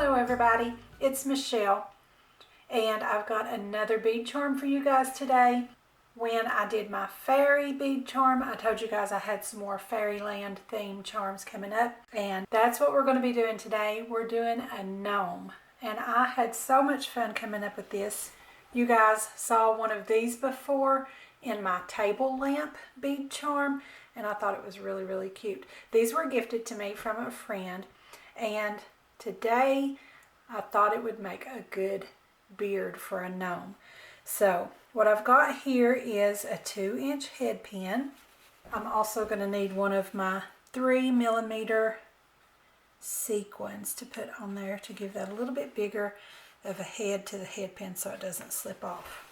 Hello everybody, it's Michelle and I've got another bead charm for you guys today. When I did my fairy bead charm, I told you guys I had some more fairyland themed charms coming up, and that's what we're going to be doing today. We're doing a gnome, and I had so much fun coming up with this. You guys saw one of these before in my table lamp bead charm, and I thought it was really cute. These were gifted to me from a friend, and today I thought it would make a good beard for a gnome. So what I've got here is a 2-inch head pin. I'm also going to need one of my 3mm sequins to put on there to give that a little bit bigger of a head to the head pin so it doesn't slip off.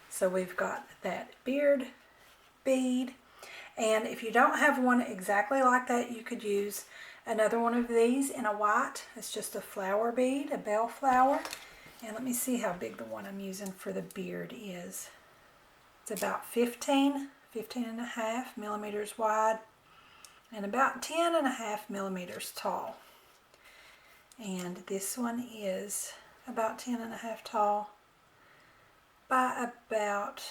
So we've got that beard bead, and if you don't have one exactly like that, you could use another one of these in a white. It's just a flower bead, a bell flower. And let me see how big the one I'm using for the beard is. It's about 15 and a half millimeters wide and about 10 and a half millimeters tall. And this one is about 10 and a half tall by about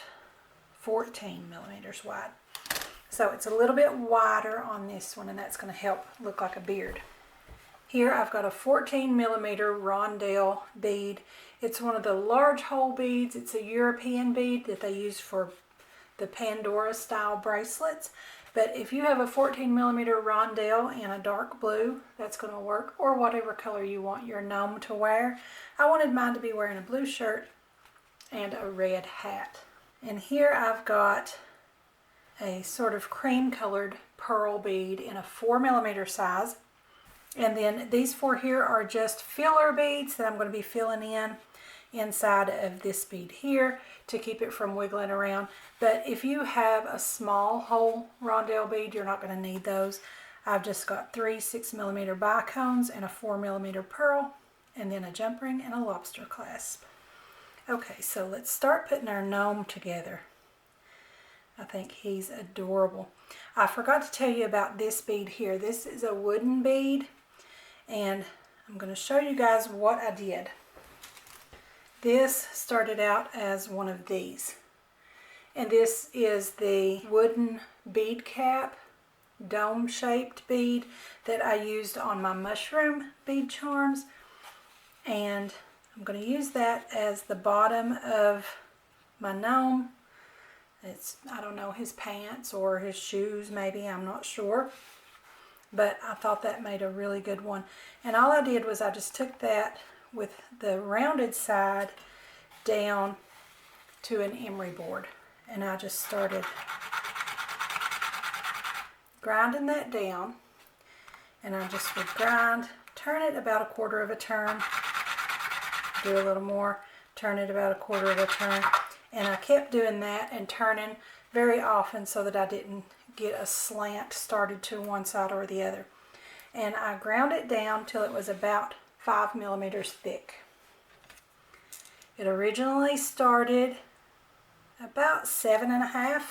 14 millimeters wide. So it's a little bit wider on this one, and that's going to help look like a beard. Here I've got a 14mm rondelle bead. It's one of the large hole beads. It's a European bead that they use for the Pandora style bracelets. But if you have a 14mm rondelle in a dark blue, that's going to work, or whatever color you want your gnome to wear. I wanted mine to be wearing a blue shirt and a red hat. And here I've got a sort of cream colored pearl bead in a 4mm size. And then these four here are just filler beads that I'm going to be filling in inside of this bead here to keep it from wiggling around. But if you have a small hole rondelle bead, you're not going to need those. I've just got 3 6mm bicones and a 4mm pearl, and then a jump ring and a lobster clasp. Okay, so let's start putting our gnome together. I think he's adorable. I forgot to tell you about this bead here. This is a wooden bead, and I'm going to show you guys what I did. This started out as one of these, and this is the wooden bead cap, dome shaped bead that I used on my mushroom bead charms, and I'm going to use that as the bottom of my gnome. It's, I don't know, his pants or his shoes maybe, I'm not sure. But I thought that made a really good one. And all I did was I just took that with the rounded side down to an emery board. And I just started grinding that down. And I just would grind, turn it about a quarter of a turn, do a little more, turn it about a quarter of a turn. And I kept doing that and turning very often so that I didn't get a slant started to one side or the other. And I ground it down till it was about 5mm thick. It originally started about 7.5.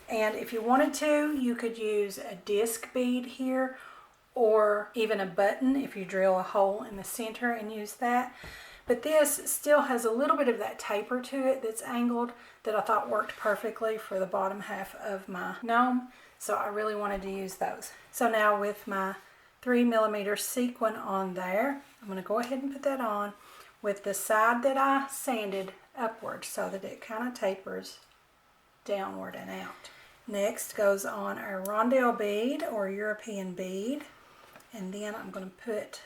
And if you wanted to, you could use a disc bead here or even a button if you drill a hole in the center and use that. But this still has a little bit of that taper to it that's angled that I thought worked perfectly for the bottom half of my gnome. So I really wanted to use those. So now with my 3mm sequin on there, I'm going to go ahead and put that on with the side that I sanded upward so that it kind of tapers downward and out. Next goes on our rondelle bead or European bead. And then I'm going to put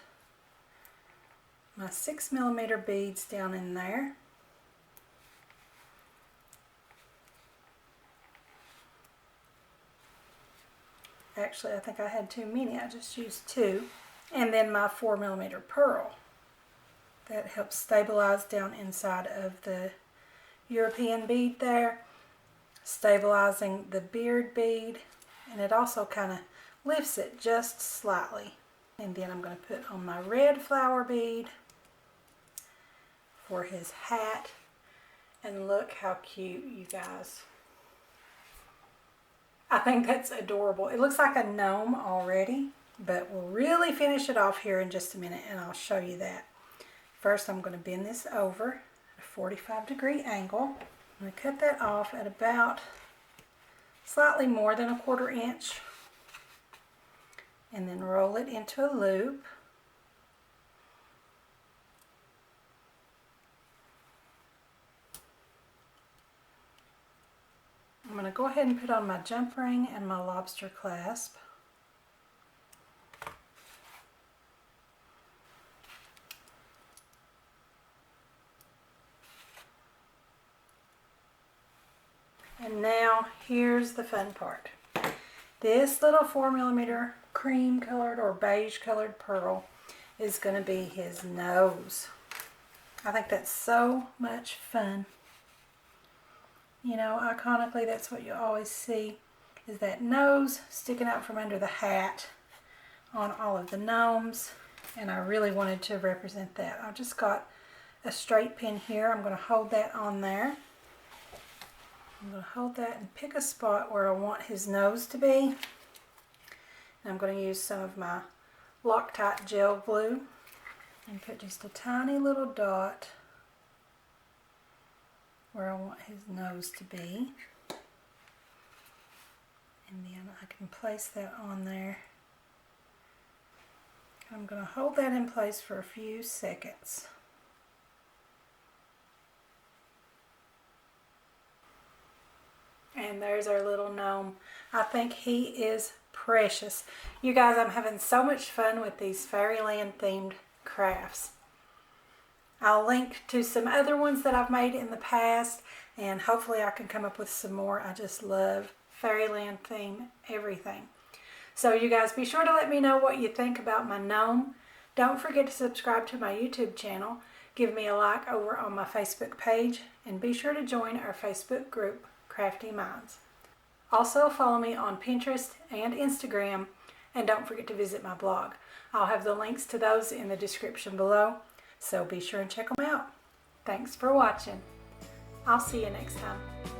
my 6mm beads down in there. Actually, I think I had too many. I just used 2. And then my 4mm pearl. That helps stabilize down inside of the European bead there, stabilizing the beard bead, and it also kind of lifts it just slightly. And then I'm going to put on my red flower bead for his hat, and look how cute, you guys. I think that's adorable. It looks like a gnome already, but we'll really finish it off here in just a minute, and I'll show you that. First, I'm going to bend this over at a 45-degree angle. I'm going to cut that off at about slightly more than 1/4 inch, and then roll it into a loop. I'm going to go ahead and put on my jump ring and my lobster clasp. And now here's the fun part. This little 4mm cream colored or beige colored pearl is going to be his nose. I think that's so much fun. You know, iconically, that's what you always see, is that nose sticking out from under the hat on all of the gnomes. And I really wanted to represent that. I've just got a straight pin here. I'm going to hold that on there. I'm going to hold that and pick a spot where I want his nose to be. And I'm going to use some of my Loctite gel glue and put just a tiny little dot where I want his nose to be. And then I can place that on there. I'm going to hold that in place for a few seconds. And there's our little gnome. I think he is precious. You guys, I'm having so much fun with these fairyland themed crafts. I'll link to some other ones that I've made in the past, and hopefully I can come up with some more. I just love fairyland theme everything. So you guys, be sure to let me know what you think about my gnome. Don't forget to subscribe to my YouTube channel. Give me a like over on my Facebook page, and be sure to join our Facebook group, Craftie Minds. Also follow me on Pinterest and Instagram, and don't forget to visit my blog. I'll have the links to those in the description below, so be sure and check them out. Thanks for watching. I'll see you next time.